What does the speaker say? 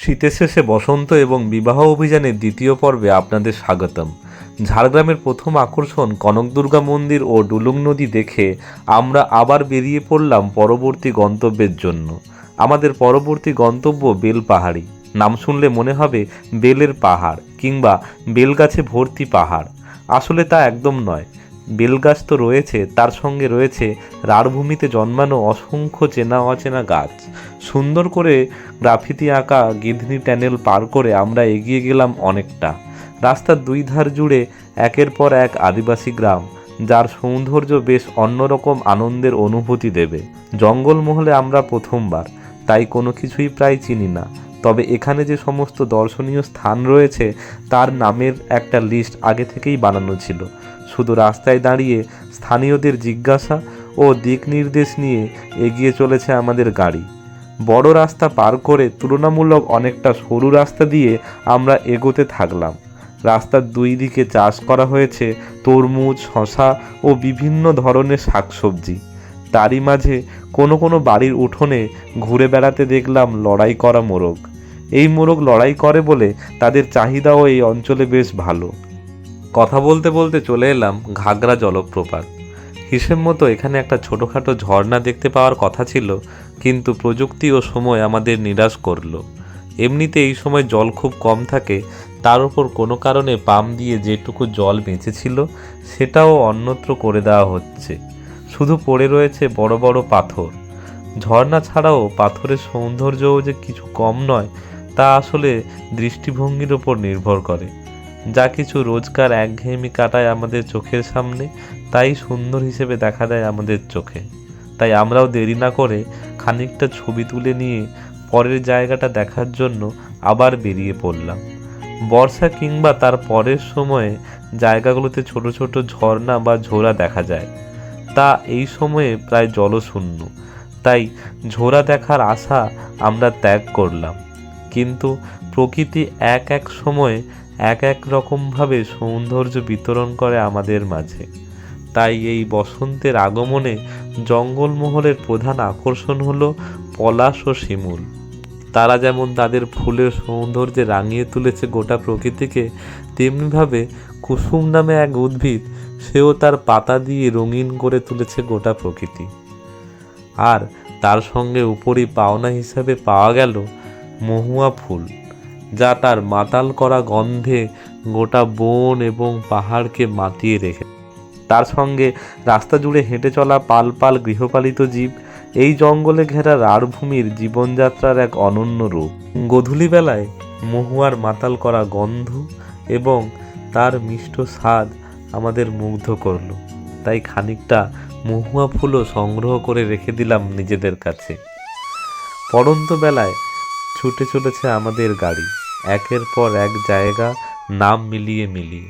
শীতের শেষে বসন্ত এবং বিবাহ অভিযানের দ্বিতীয় পর্বে আপনাদের স্বাগতম। ঝাড়গ্রামের প্রথম আকর্ষণ কনকদুর্গা মন্দির ও ডুলুং নদী দেখে আমরা আবার বেরিয়ে পড়লাম পরবর্তী গন্তব্যের জন্য। আমাদের পরবর্তী গন্তব্য বেলপাহাড়ি। নাম শুনলে মনে হবে বেলের পাহাড় কিংবা বেলগাছে ভর্তি পাহাড়। আসলে তা একদম নয়। বেলগাছ তো রয়েছে, তার সঙ্গে রয়েছে রাঢ়ভূমিতে জন্মানো অসংখ্য চেনা অচেনা গাছ। সুন্দর করে গ্রাফিতি আঁকা গিধনি ট্যানেল পার করে আমরা এগিয়ে গেলাম অনেকটা। রাস্তার দুই ধার জুড়ে একের পর এক আদিবাসী গ্রাম, যার সৌন্দর্য বেশ অন্যরকম আনন্দের অনুভূতি দেবে। জঙ্গলমহলে আমরা প্রথমবার, তাই কোনো কিছুই প্রায় চিনি না। তবে এখানে যে সমস্ত দর্শনীয় স্থান রয়েছে তার নামের একটা লিস্ট আগে থেকেই বানানো ছিল। শুধু রাস্তায় দাঁড়িয়ে স্থানীয়দের জিজ্ঞাসা ও দিক নির্দেশ নিয়ে এগিয়ে চলেছে আমাদের গাড়ি। বড় রাস্তা পার করে তুলনামূলক অনেকটা সরু রাস্তা দিয়ে আমরা এগোতে থাকলাম। রাস্তার দুই দিকে চাষ করা হয়েছে তরমুজ, শশা ও বিভিন্ন ধরনের শাকসবজি। তারই মাঝে কোনো কোনো বাড়ির উঠোনে ঘুরে বেড়াতে দেখলাম লড়াই করা মোরগ। এই মোরগ লড়াই করে বলে তাদের চাহিদাও এই অঞ্চলে বেশ ভালো। কথা বলতে বলতে চলে এলাম ঘাগরা জলপ্রপাত। হিসেব মতো এখানে একটা ছোটোখাটো ঝর্ণা দেখতে পাওয়ার কথা ছিল, কিন্তু প্রযুক্তি ও সময় আমাদের নিরাশ করলো। এমনিতে এই সময় জল খুব কম থাকে, তার উপর কোনো কারণে পাম্প দিয়ে যেটুকু জল বেঁচেছিল সেটাও অন্যত্র করে দেওয়া হচ্ছে। শুধু পড়ে রয়েছে বড় বড় পাথর। ঝর্ণা ছাড়াও পাথরের সৌন্দর্যও যে কিছু কম নয়, তা আসলে দৃষ্টিভঙ্গির ওপর নির্ভর করে। যা কিছু রোজকার একঘেয়েমি কাটায় আমাদের চোখের সামনে, তাই সুন্দর হিসেবে দেখা দেয় আমাদের চোখে। তাই আমরাও দেরি না করে খানিকটা ছবি তুলে নিয়ে পরের জায়গাটা দেখার জন্য আবার বেরিয়ে পড়লাম। বর্ষা কিংবা তার পরের সময়ে জায়গাগুলোতে ছোট ছোট ঝর্ণা বা ঝোড়া দেখা যায়, তা এই সময়ে প্রায় জলশূন্য। তাই ঝোড়া দেখার আশা আমরা ত্যাগ করলাম। কিন্তু প্রকৃতি এক এক সময়ে এক এক রকমভাবে সৌন্দর্য বিতরণ করে আমাদের মাঝে। তাই এই বসন্তের আগমনে জঙ্গলমহলের প্রধান আকর্ষণ হলো পলাশ ও শিমুল। তারা যেমন তাদের ফুলের সৌন্দর্যে রাঙিয়ে তুলেছে গোটা প্রকৃতিকে, তেমনিভাবে কুসুম নামে এক উদ্ভিদ, সেও তার পাতা দিয়ে রঙিন করে তুলেছে গোটা প্রকৃতি। আর তার সঙ্গে উপরই পাওনা হিসাবে পাওয়া গেল মহুয়া ফুল, যা তার মাতাল করা গন্ধে গোটা বন এবং পাহাড়কে মাতিয়ে রেখে। তার সঙ্গে রাস্তা জুড়ে হেঁটে চলা পাল পাল গৃহপালিত জীব, এই জঙ্গলে ঘেরা রাঢ়ভূমির জীবনযাত্রার এক অনন্য রূপ। গোধূলি বেলায় মহুয়ার মাতাল করা গন্ধ এবং তার মিষ্ট স্বাদ আমাদের মুগ্ধ করল। তাই খানিকটা মহুয়া ফুলও সংগ্রহ করে রেখে দিলাম নিজেদের কাছে। পড়ন্ত বেলায় ছুটে চলেছে আমাদের গাড়ি, একের পর এক জায়গা নাম মিলিয়ে মিলিয়ে।